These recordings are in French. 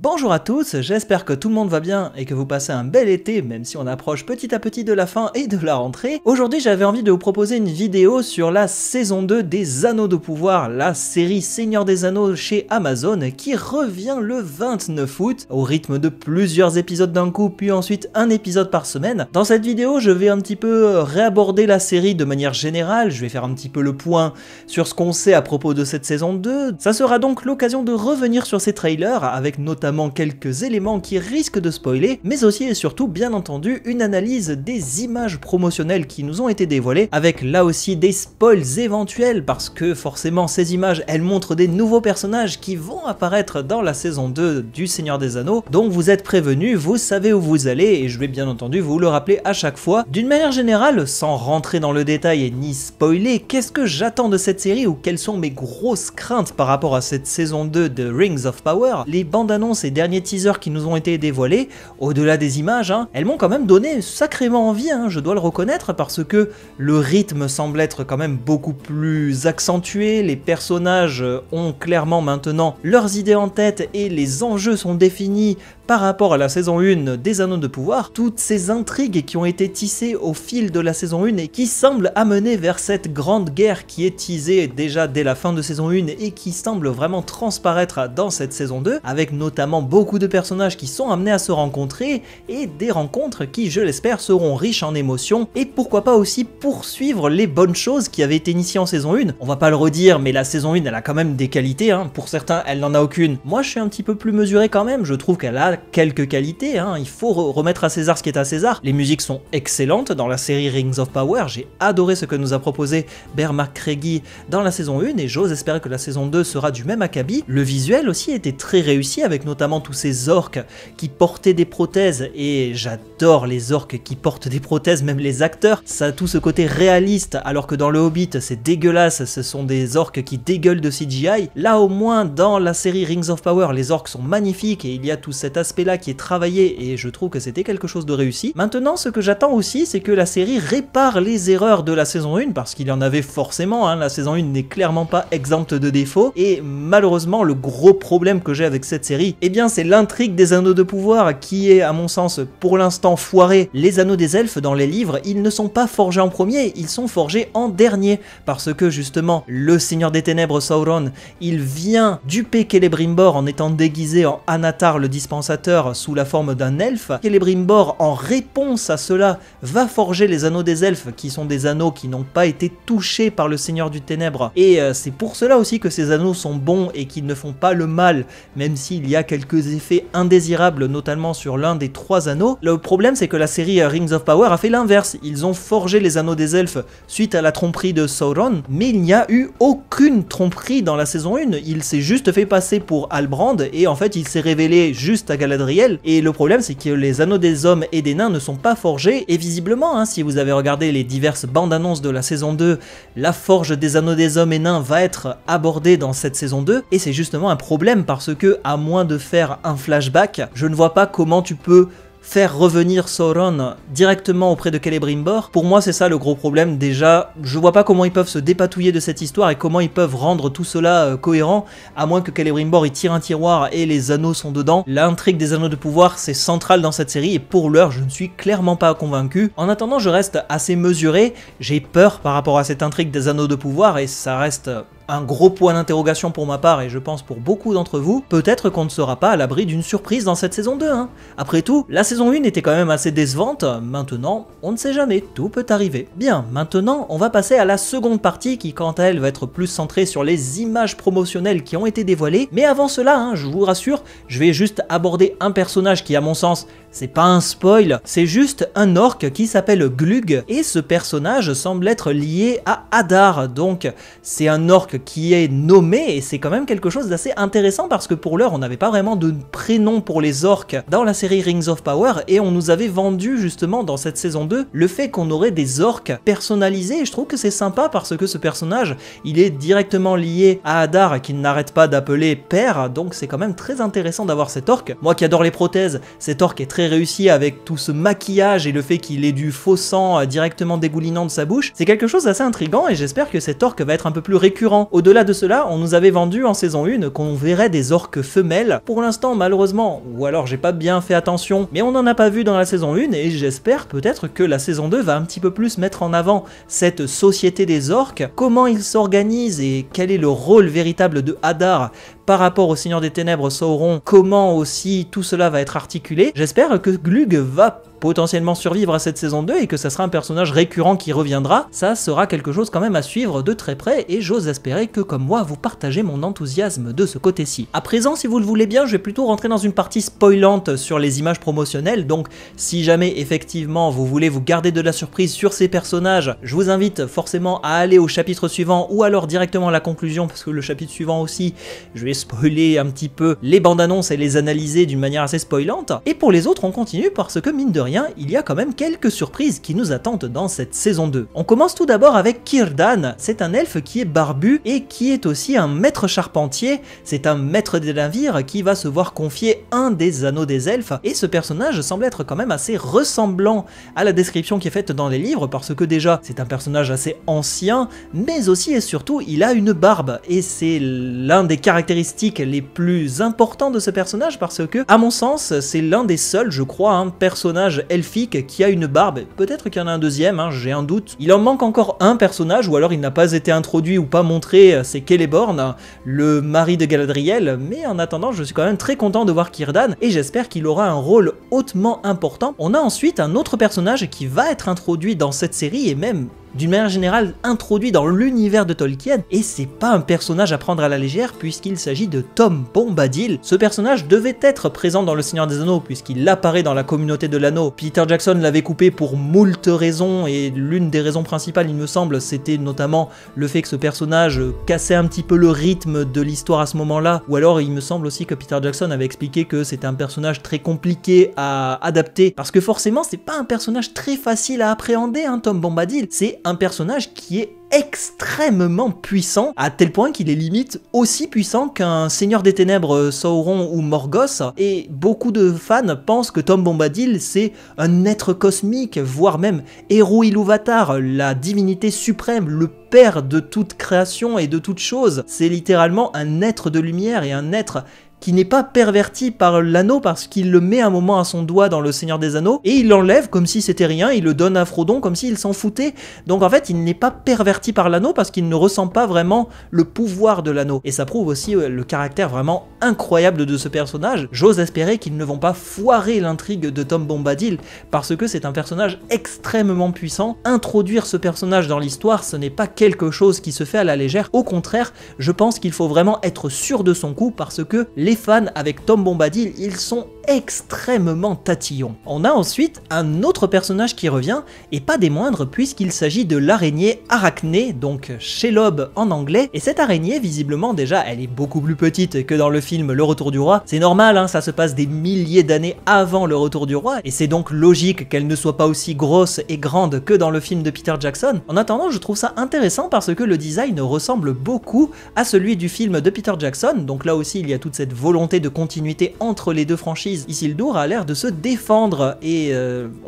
Bonjour à tous, j'espère que tout le monde va bien et que vous passez un bel été, même si on approche petit à petit de la fin et de la rentrée. Aujourd'hui, j'avais envie de vous proposer une vidéo sur la saison 2 des Anneaux de Pouvoir, la série Seigneur des Anneaux chez Amazon, qui revient le 29 août, au rythme de plusieurs épisodes d'un coup, puis ensuite un épisode par semaine. Dans cette vidéo, je vais un petit peu réaborder la série de manière générale, je vais faire un petit peu le point sur ce qu'on sait à propos de cette saison 2. Ça sera donc l'occasion de revenir sur ces trailers, avec notamment quelques éléments qui risquent de spoiler, mais aussi et surtout, bien entendu, une analyse des images promotionnelles qui nous ont été dévoilées, avec là aussi des spoils éventuels, parce que forcément ces images, elles montrent des nouveaux personnages qui vont apparaître dans la saison 2 du Seigneur des Anneaux, donc vous êtes prévenus, vous savez où vous allez, et je vais bien entendu vous le rappeler à chaque fois. D'une manière générale, sans rentrer dans le détail ni spoiler, qu'est-ce que j'attends de cette série ou quelles sont mes grosses craintes par rapport à cette saison 2 de Rings of Power? Les bandes annonces et derniers teasers qui nous ont été dévoilés, au-delà des images, elles m'ont quand même donné sacrément envie, je dois le reconnaître, parce que le rythme semble être quand même beaucoup plus accentué, les personnages ont clairement maintenant leurs idées en tête et les enjeux sont définis par rapport à la saison 1 des Anneaux de Pouvoir. Toutes ces intrigues qui ont été tissées au fil de la saison 1 et qui semblent amener vers cette grande guerre qui est teasée déjà dès la fin de saison 1 et qui semble vraiment transparaître dans cette saison 2, avec notamment beaucoup de personnages qui sont amenés à se rencontrer et des rencontres qui, je l'espère, seront riches en émotions et pourquoi pas aussi poursuivre les bonnes choses qui avaient été initiées en saison 1. On va pas le redire, mais la saison 1 elle a quand même des qualités, pour certains elle n'en a aucune. Moi je suis un petit peu plus mesuré quand même, je trouve qu'elle a quelques qualités, il faut remettre à César ce qui est à César. Les musiques sont excellentes dans la série Rings of Power, j'ai adoré ce que nous a proposé Bear McCreary dans la saison 1 et j'ose espérer que la saison 2 sera du même acabit. Le visuel aussi était très réussi avec notamment tous ces orques qui portaient des prothèses et j'adore les orques qui portent des prothèses, même les acteurs, ça a tout ce côté réaliste alors que dans le Hobbit c'est dégueulasse, ce sont des orques qui dégueulent de CGI. Là au moins dans la série Rings of Power les orques sont magnifiques et il y a tout cet aspect là qui est travaillé et je trouve que c'était quelque chose de réussi. Maintenant ce que j'attends aussi c'est que la série répare les erreurs de la saison 1 parce qu'il y en avait forcément, la saison 1 n'est clairement pas exempte de défauts et malheureusement le gros problème que j'ai avec cette série, eh bien c'est l'intrigue des Anneaux de Pouvoir qui est à mon sens pour l'instant foirée. Les Anneaux des Elfes dans les livres, ils ne sont pas forgés en premier, ils sont forgés en dernier parce que justement le Seigneur des Ténèbres Sauron, il vient duper Celebrimbor en étant déguisé en Anatar le dispensateur sous la forme d'un elfe. Celebrimbor en réponse à cela va forger les Anneaux des Elfes qui sont des anneaux qui n'ont pas été touchés par le Seigneur du Ténèbres et c'est pour cela aussi que ces anneaux sont bons et qu'ils ne font pas le mal même s'il y a quelques effets indésirables notamment sur l'un des 3 anneaux. Le problème c'est que la série Rings of Power a fait l'inverse, ils ont forgé les Anneaux des Elfes suite à la tromperie de Sauron mais il n'y a eu aucune tromperie dans la saison 1, il s'est juste fait passer pour Halbrand et en fait il s'est révélé juste à Galadriel et le problème c'est que les Anneaux des Hommes et des Nains ne sont pas forgés et visiblement si vous avez regardé les diverses bandes annonces de la saison 2, la forge des Anneaux des Hommes et Nains va être abordée dans cette saison 2 et c'est justement un problème parce que à moins de faire un flashback, je ne vois pas comment tu peux faire revenir Sauron directement auprès de Celebrimbor. Pour moi c'est ça le gros problème, déjà je vois pas comment ils peuvent se dépatouiller de cette histoire et comment ils peuvent rendre tout cela cohérent à moins que Celebrimbor il tire un tiroir et les anneaux sont dedans. L'intrigue des Anneaux de Pouvoir c'est central dans cette série et pour l'heure je ne suis clairement pas convaincu. En attendant je reste assez mesuré, j'ai peur par rapport à cette intrigue des Anneaux de Pouvoir et ça reste un gros point d'interrogation pour ma part et je pense pour beaucoup d'entre vous, peut-être qu'on ne sera pas à l'abri d'une surprise dans cette saison 2. Après tout, la saison 1 était quand même assez décevante, maintenant on ne sait jamais, tout peut arriver. Bien, maintenant on va passer à la seconde partie qui quant à elle va être plus centrée sur les images promotionnelles qui ont été dévoilées, mais avant cela, je vous rassure, je vais juste aborder un personnage qui à mon sens, c'est pas un spoil, c'est juste un orc qui s'appelle Glug et ce personnage semble être lié à Adar, donc c'est un orc qui est nommé et c'est quand même quelque chose d'assez intéressant parce que pour l'heure on n'avait pas vraiment de prénom pour les orques dans la série Rings of Power et on nous avait vendu justement dans cette saison 2 le fait qu'on aurait des orques personnalisés et je trouve que c'est sympa parce que ce personnage il est directement lié à Adar qu'il n'arrête pas d'appeler père, donc c'est quand même très intéressant d'avoir cet orc. Moi qui adore les prothèses, cet orc est très réussi avec tout ce maquillage et le fait qu'il ait du faux sang directement dégoulinant de sa bouche, c'est quelque chose d'assez intriguant et j'espère que cet orc va être un peu plus récurrent Au-delà de cela, on nous avait vendu en saison 1 qu'on verrait des orques femelles. Pour l'instant, malheureusement, ou alors j'ai pas bien fait attention, mais on n'en a pas vu dans la saison 1 et j'espère peut-être que la saison 2 va un petit peu plus mettre en avant cette société des orques, comment ils s'organisent et quel est le rôle véritable de Hadar par rapport au Seigneur des Ténèbres Sauron, comment aussi tout cela va être articulé. J'espère que Glug va potentiellement survivre à cette saison 2 et que ça sera un personnage récurrent qui reviendra. Ça sera quelque chose quand même à suivre de très près et j'ose espérer que comme moi vous partagez mon enthousiasme de ce côté-ci. À présent, si vous le voulez bien, je vais plutôt rentrer dans une partie spoilante sur les images promotionnelles, donc si jamais effectivement vous voulez vous garder de la surprise sur ces personnages, je vous invite forcément à aller au chapitre suivant ou alors directement à la conclusion, parce que le chapitre suivant aussi, je vais spoiler un petit peu les bandes annonces et les analyser d'une manière assez spoilante. Et pour les autres, on continue parce que mine de rien, il y a quand même quelques surprises qui nous attendent dans cette saison 2. On commence tout d'abord avec Círdan, c'est un elfe qui est barbu et qui est aussi un maître charpentier, c'est un maître des navires qui va se voir confier un des anneaux des elfes, et ce personnage semble être quand même assez ressemblant à la description qui est faite dans les livres, parce que déjà c'est un personnage assez ancien, mais aussi et surtout il a une barbe, et c'est l'un des caractéristiques les plus importants de ce personnage, parce que à mon sens c'est l'un des seuls, je crois, un personnage elfique qui a une barbe. Peut-être qu'il y en a un deuxième, hein, j'ai un doute. Il en manque encore un personnage, ou alors il n'a pas été introduit ou pas montré, c'est Celeborn, le mari de Galadriel, mais en attendant je suis quand même très content de voir Círdan et j'espère qu'il aura un rôle hautement important. On a ensuite un autre personnage qui va être introduit dans cette série et même d'une manière générale introduit dans l'univers de Tolkien, et c'est pas un personnage à prendre à la légère puisqu'il s'agit de Tom Bombadil. Ce personnage devait être présent dans Le Seigneur des Anneaux puisqu'il apparaît dans la communauté de l'anneau. Peter Jackson l'avait coupé pour moult raisons et l'une des raisons principales, il me semble, c'était notamment le fait que ce personnage cassait un petit peu le rythme de l'histoire à ce moment-là, ou alors il me semble aussi que Peter Jackson avait expliqué que c'était un personnage très compliqué à adapter parce que forcément c'est pas un personnage très facile à appréhender, hein, Tom Bombadil. C'est un personnage qui est extrêmement puissant, à tel point qu'il est limite aussi puissant qu'un Seigneur des Ténèbres Sauron ou Morgoth, et beaucoup de fans pensent que Tom Bombadil c'est un être cosmique, voire même Eru Ilúvatar, la divinité suprême, le père de toute création et de toute chose. C'est littéralement un être de lumière et un être qui n'est pas perverti par l'anneau parce qu'il le met un moment à son doigt dans le Seigneur des Anneaux et il l'enlève comme si c'était rien, il le donne à Frodon comme s'il s'en foutait. Donc en fait il n'est pas perverti par l'anneau parce qu'il ne ressent pas vraiment le pouvoir de l'anneau. Et ça prouve aussi le caractère vraiment incroyable de ce personnage. J'ose espérer qu'ils ne vont pas foirer l'intrigue de Tom Bombadil parce que c'est un personnage extrêmement puissant. Introduire ce personnage dans l'histoire, ce n'est pas quelque chose qui se fait à la légère. Au contraire, je pense qu'il faut vraiment être sûr de son coup parce que les fans avec Tom Bombadil, ils sont extrêmement tatillons. On a ensuite un autre personnage qui revient, et pas des moindres puisqu'il s'agit de l'araignée Arachné, donc Shelob en anglais, et cette araignée visiblement déjà elle est beaucoup plus petite que dans le film Le Retour du Roi. C'est normal, hein, ça se passe des milliers d'années avant Le Retour du Roi, et c'est donc logique qu'elle ne soit pas aussi grosse et grande que dans le film de Peter Jackson. En attendant, je trouve ça intéressant parce que le design ressemble beaucoup à celui du film de Peter Jackson, donc là aussi il y a toute cette volonté de continuité entre les deux franchises. Isildur a l'air de se défendre et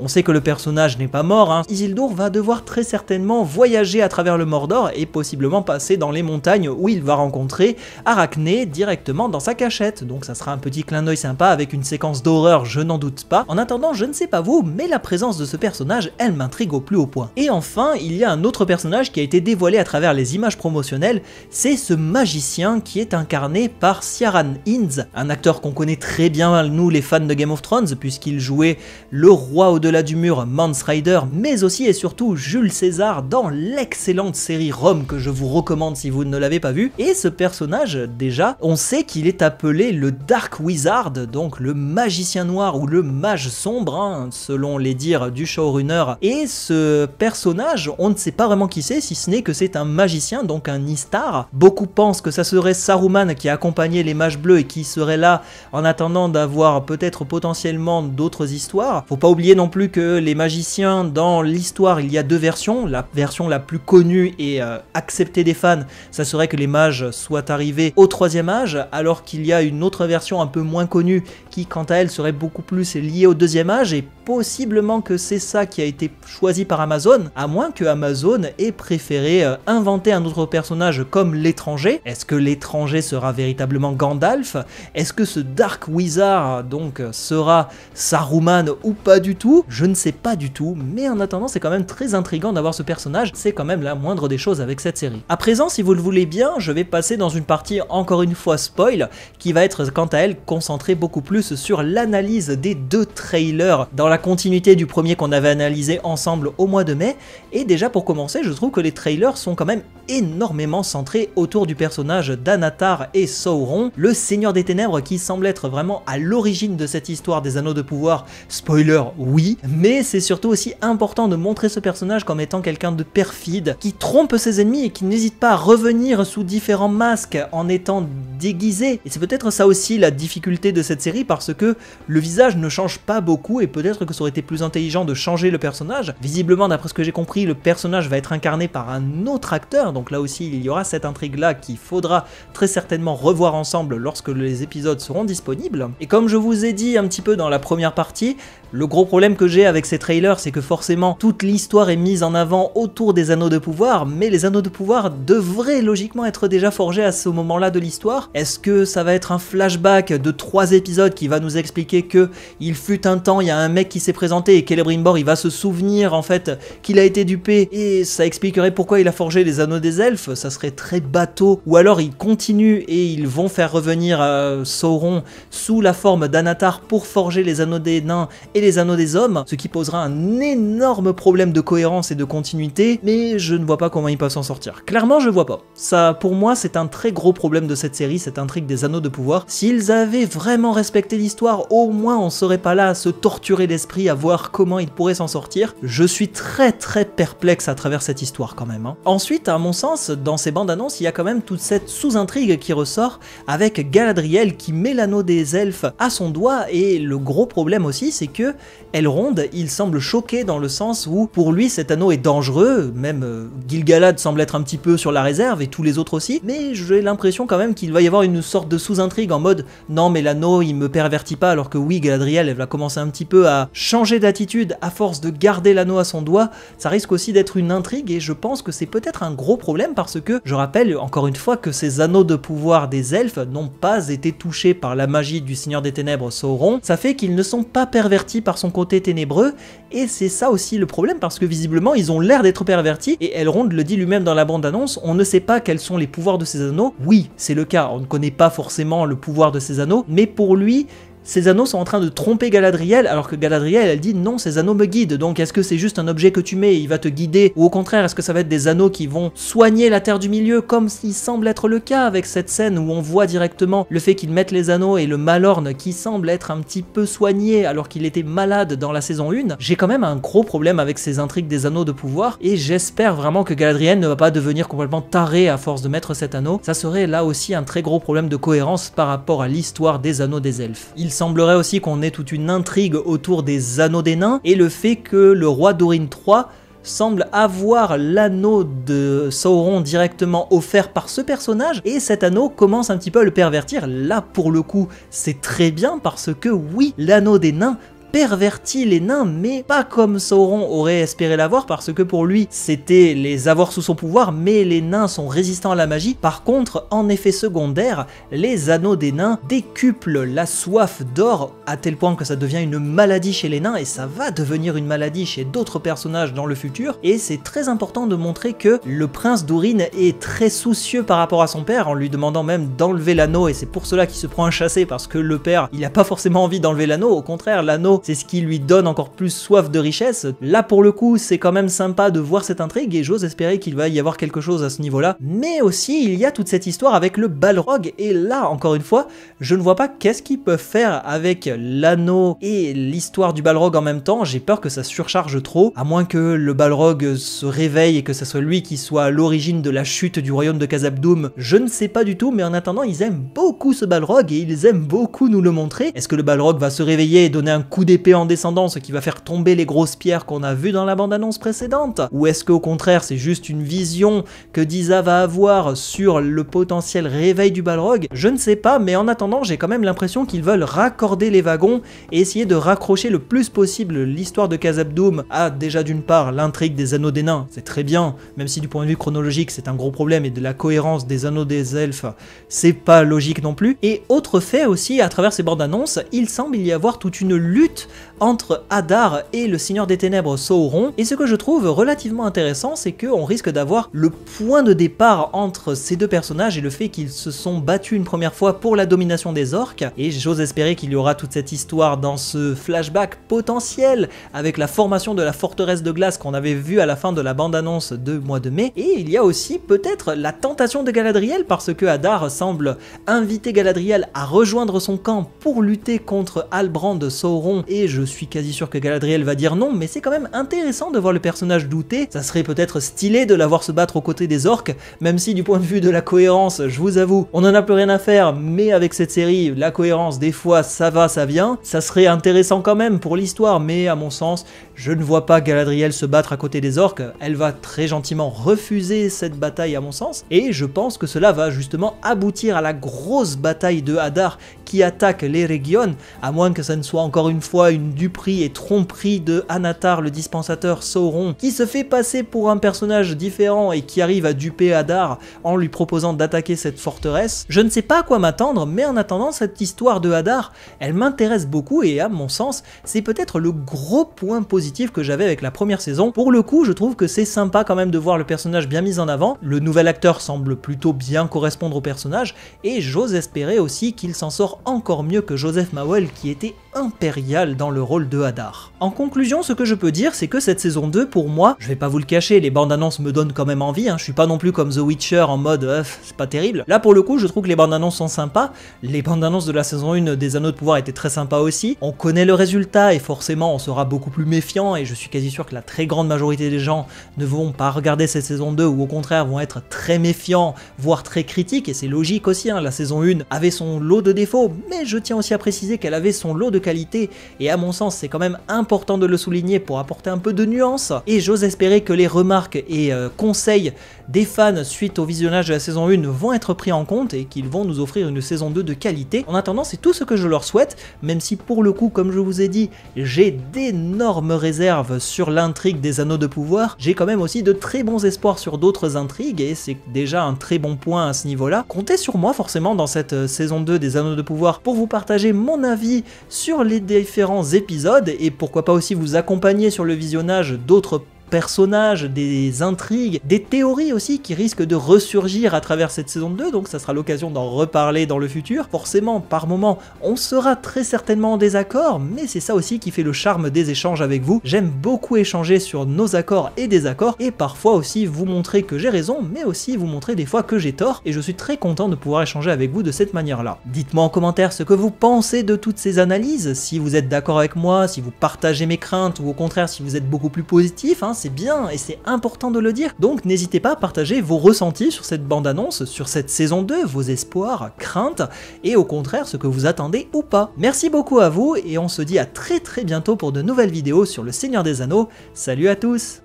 on sait que le personnage n'est pas mort, hein. Isildur va devoir très certainement voyager à travers le Mordor et possiblement passer dans les montagnes où il va rencontrer Arachné directement dans sa cachette, donc ça sera un petit clin d'œil sympa avec une séquence d'horreur, je n'en doute pas. En attendant, je ne sais pas vous, mais la présence de ce personnage, elle m'intrigue au plus haut point. Et enfin, il y a un autre personnage qui a été dévoilé à travers les images promotionnelles, c'est ce magicien qui est incarné par Ciarán Hinds, un acteur qu'on connaît très bien nous les fans de Game of Thrones puisqu'il jouait le roi au-delà du mur, Mance Rayder, mais aussi et surtout Jules César dans l'excellente série Rome que je vous recommande si vous ne l'avez pas vue. Et ce personnage, déjà, on sait qu'il est appelé le Dark Wizard, donc le magicien noir ou le mage sombre, hein, selon les dires du showrunner. Et ce personnage, on ne sait pas vraiment qui c'est, si ce n'est que c'est un magicien, donc un Istar. Beaucoup pensent que ça serait Saruman qui a accompagné les mages bleus et qui serait là en attendant d'avoir peut-être potentiellement d'autres histoires. Faut pas oublier non plus que les magiciens, dans l'histoire, il y a deux versions. La version la plus connue et acceptée des fans, ça serait que les mages soient arrivés au 3e âge, alors qu'il y a une autre version un peu moins connue qui, quant à elle, serait beaucoup plus liée au 2e âge, et possiblement que c'est ça qui a été choisi par Amazon, à moins que Amazon ait préféré inventer un autre personnage comme l'étranger. Est-ce que l'étranger sera véritablement Gandalf? Est-ce que ce Dark Wizard donc sera Saruman ou pas du tout? Je ne sais pas du tout, mais en attendant c'est quand même très intriguant d'avoir ce personnage, c'est quand même la moindre des choses avec cette série. À présent, si vous le voulez bien, je vais passer dans une partie encore une fois spoil, qui va être quant à elle concentrée beaucoup plus sur l'analyse des 2 trailers dans la continuité du premier qu'on avait analysé ensemble au mois de mai. Et déjà pour commencer, je trouve que les trailers sont quand même énormément centrés autour du personnage d'Anatar et Sauron, le Seigneur des Ténèbres qui semble être vraiment à l'origine de cette histoire des Anneaux de Pouvoir. Spoiler, oui, mais c'est surtout aussi important de montrer ce personnage comme étant quelqu'un de perfide, qui trompe ses ennemis et qui n'hésite pas à revenir sous différents masques en étant déguisé. Et c'est peut-être ça aussi la difficulté de cette série, parce que le visage ne change pas beaucoup et peut-être que ça aurait été plus intelligent de changer le personnage. Visiblement, d'après ce que j'ai compris, le personnage va être incarné par un autre acteur, donc là aussi il y aura cette intrigue là qu'il faudra très certainement revoir ensemble lorsque les épisodes seront disponibles. Et comme je vous ai dit un petit peu dans la première partie, le gros problème que j'ai avec ces trailers, c'est que forcément toute l'histoire est mise en avant autour des Anneaux de Pouvoir, mais les Anneaux de Pouvoir devraient logiquement être déjà forgés à ce moment-là de l'histoire. Est-ce que ça va être un flashback de 3 épisodes qui va nous expliquer que il fut un temps, il y a un mec qui s'est présenté et Celebrimbor il va se souvenir en fait qu'il a été dupé et ça expliquerait pourquoi il a forgé les Anneaux des Elfes? Ça serait très bateau. Ou alors ils continuent et ils vont faire revenir Sauron sous la forme d'Anatar pour forger les Anneaux des Nains et les Anneaux des Hommes, ce qui posera un énorme problème de cohérence et de continuité, mais je ne vois pas comment ils peuvent s'en sortir. Clairement, je vois pas. Ça, pour moi, c'est un très gros problème de cette série, cette intrigue des Anneaux de Pouvoir. S'ils avaient vraiment respecté l'histoire, au moins on serait pas là à se torturer l'esprit, à voir comment ils pourraient s'en sortir. Je suis très perplexe à travers cette histoire quand même. Ensuite, à mon sens, dans ces bandes annonces, il y a quand même toute cette sous-intrigue qui ressort avec Galadriel qui met l'anneau des elfes à son doigt, et le gros problème aussi, c'est que Elrond, il semble choqué dans le sens où pour lui cet anneau est dangereux, même Gil-galad semble être un petit peu sur la réserve et tous les autres aussi, mais j'ai l'impression quand même qu'il va y avoir une sorte de sous-intrigue en mode non mais l'anneau il me pervertit pas, alors que oui, Galadriel elle va commencer un petit peu à changer d'attitude à force de garder l'anneau à son doigt. Ça risque aussi d'être une intrigue et je pense que c'est peut-être un gros problème, parce que je rappelle encore une fois que ces anneaux de pouvoir des elfes n'ont pas été touchés par la magie du Seigneur des Ténèbres Sauron. Ça fait qu'ils ne sont pas pervertis par son côté ténébreux, et c'est ça aussi le problème, parce que visiblement ils ont l'air d'être pervertis, et Elrond le dit lui-même dans la bande-annonce, on ne sait pas quels sont les pouvoirs de ces anneaux. Oui, c'est le cas, on ne connaît pas forcément le pouvoir de ces anneaux, mais pour lui, ces anneaux sont en train de tromper Galadriel, alors que Galadriel elle dit non, ces anneaux me guident. Donc est-ce que c'est juste un objet que tu mets et il va te guider, ou au contraire est-ce que ça va être des anneaux qui vont soigner la Terre du Milieu, comme s'il semble être le cas avec cette scène où on voit directement le fait qu'ils mettent les anneaux et le Malorn qui semble être un petit peu soigné alors qu'il était malade dans la saison 1. J'ai quand même un gros problème avec ces intrigues des anneaux de pouvoir, et j'espère vraiment que Galadriel ne va pas devenir complètement taré à force de mettre cet anneau. Ça serait là aussi un très gros problème de cohérence par rapport à l'histoire des anneaux des elfes. Il semblerait aussi qu'on ait toute une intrigue autour des anneaux des nains et le fait que le roi Durin III semble avoir l'anneau de Sauron directement offert par ce personnage, et cet anneau commence un petit peu à le pervertir. Là pour le coup c'est très bien, parce que oui, l'anneau des nains pervertit les nains, mais pas comme Sauron aurait espéré l'avoir, parce que pour lui c'était les avoir sous son pouvoir, mais les nains sont résistants à la magie. Par contre, en effet secondaire, les anneaux des nains décuplent la soif d'or à tel point que ça devient une maladie chez les nains, et ça va devenir une maladie chez d'autres personnages dans le futur. Et c'est très important de montrer que le prince Durin est très soucieux par rapport à son père, en lui demandant même d'enlever l'anneau, et c'est pour cela qu'il se prend un chassé, parce que le père il a pas forcément envie d'enlever l'anneau. Au contraire, l'anneau c'est ce qui lui donne encore plus soif de richesse. Là pour le coup c'est quand même sympa de voir cette intrigue et j'ose espérer qu'il va y avoir quelque chose à ce niveau-là. Mais aussi il y a toute cette histoire avec le Balrog et là encore une fois je ne vois pas qu'est-ce qu'ils peuvent faire avec l'anneau et l'histoire du Balrog en même temps. J'ai peur que ça surcharge trop, à moins que le Balrog se réveille et que ça soit lui qui soit à l'origine de la chute du royaume de Khazad-dûm. Je ne sais pas du tout, mais en attendant ils aiment beaucoup ce Balrog et ils aiment beaucoup nous le montrer. Est-ce que le Balrog va se réveiller et donner un coup d'épée en descendant, ce qui va faire tomber les grosses pierres qu'on a vues dans la bande-annonce précédente? Ou est-ce qu'au contraire c'est juste une vision que Disa va avoir sur le potentiel réveil du Balrog? Je ne sais pas, mais en attendant j'ai quand même l'impression qu'ils veulent raccorder les wagons et essayer de raccrocher le plus possible l'histoire de Khazad-dûm à déjà d'une part l'intrigue des anneaux des nains, c'est très bien, même si du point de vue chronologique c'est un gros problème, et de la cohérence des anneaux des elfes c'est pas logique non plus. Et autre fait aussi, à travers ces bandes annonces, il semble y avoir toute une lutte entre Adar et le Seigneur des Ténèbres Sauron, et ce que je trouve relativement intéressant c'est qu'on risque d'avoir le point de départ entre ces deux personnages et le fait qu'ils se sont battus une première fois pour la domination des orques, et j'ose espérer qu'il y aura toute cette histoire dans ce flashback potentiel avec la formation de la forteresse de glace qu'on avait vu à la fin de la bande-annonce de mois de mai. Et il y a aussi peut-être la tentation de Galadriel, parce que Adar semble inviter Galadriel à rejoindre son camp pour lutter contre Halbrand Sauron, et je suis quasi sûr que Galadriel va dire non, mais c'est quand même intéressant de voir le personnage douter. Ça serait peut-être stylé de la voir se battre aux côtés des orques, même si du point de vue de la cohérence, je vous avoue, on en a plus rien à faire, mais avec cette série, la cohérence des fois ça va, ça vient. Ça serait intéressant quand même pour l'histoire, mais à mon sens, je ne vois pas Galadriel se battre à côté des orques. Elle va très gentiment refuser cette bataille à mon sens, et je pense que cela va justement aboutir à la grosse bataille de Adar qui attaque les régions, à moins que ça ne soit encore une fois une duperie et tromperie de Anatar, le dispensateur Sauron, qui se fait passer pour un personnage différent et qui arrive à duper Adar en lui proposant d'attaquer cette forteresse. Je ne sais pas à quoi m'attendre, mais en attendant, cette histoire de Adar, elle m'intéresse beaucoup, et à mon sens, c'est peut-être le gros point positif que j'avais avec la première saison. Pour le coup, je trouve que c'est sympa quand même de voir le personnage bien mis en avant. Le nouvel acteur semble plutôt bien correspondre au personnage, et j'ose espérer aussi qu'il s'en sort encore mieux que Joseph Mawel, qui était impérial dans le rôle de Adar. En conclusion, ce que je peux dire, c'est que cette saison 2, pour moi, je vais pas vous le cacher, les bandes annonces me donnent quand même envie, je suis pas non plus comme The Witcher en mode c'est pas terrible. Là pour le coup, je trouve que les bandes annonces sont sympas. Les bandes annonces de la saison 1 des Anneaux de Pouvoir étaient très sympas aussi. On connaît le résultat et forcément on sera beaucoup plus méfiant, et je suis quasi sûr que la très grande majorité des gens ne vont pas regarder cette saison 2, ou au contraire vont être très méfiants, voire très critiques, et c'est logique aussi, la saison 1 avait son lot de défauts, mais je tiens aussi à préciser qu'elle avait son lot de qualité, et à mon sens c'est quand même important de le souligner pour apporter un peu de nuance, et j'ose espérer que les remarques et conseils des fans suite au visionnage de la saison 1 vont être pris en compte et qu'ils vont nous offrir une saison 2 de qualité. En attendant, c'est tout ce que je leur souhaite, même si pour le coup, comme je vous ai dit, j'ai d'énormes réserves sur l'intrigue des Anneaux de Pouvoir, j'ai quand même aussi de très bons espoirs sur d'autres intrigues, et c'est déjà un très bon point à ce niveau-là. Comptez sur moi forcément dans cette saison 2 des Anneaux de Pouvoir pour vous partager mon avis sur les différents épisodes, et pourquoi pas aussi vous accompagner sur le visionnage d'autres personnages, des intrigues, des théories aussi qui risquent de ressurgir à travers cette saison 2, donc ça sera l'occasion d'en reparler dans le futur. Forcément, par moment, on sera très certainement en désaccord, mais c'est ça aussi qui fait le charme des échanges avec vous. J'aime beaucoup échanger sur nos accords et désaccords, et parfois aussi vous montrer que j'ai raison, mais aussi vous montrer des fois que j'ai tort, et je suis très content de pouvoir échanger avec vous de cette manière-là. Dites-moi en commentaire ce que vous pensez de toutes ces analyses, si vous êtes d'accord avec moi, si vous partagez mes craintes, ou au contraire si vous êtes beaucoup plus positif, c'est bien et c'est important de le dire. Donc n'hésitez pas à partager vos ressentis sur cette bande-annonce, sur cette saison 2, vos espoirs, craintes, et au contraire ce que vous attendez ou pas. Merci beaucoup à vous, et on se dit à très bientôt pour de nouvelles vidéos sur le Seigneur des Anneaux. Salut à tous!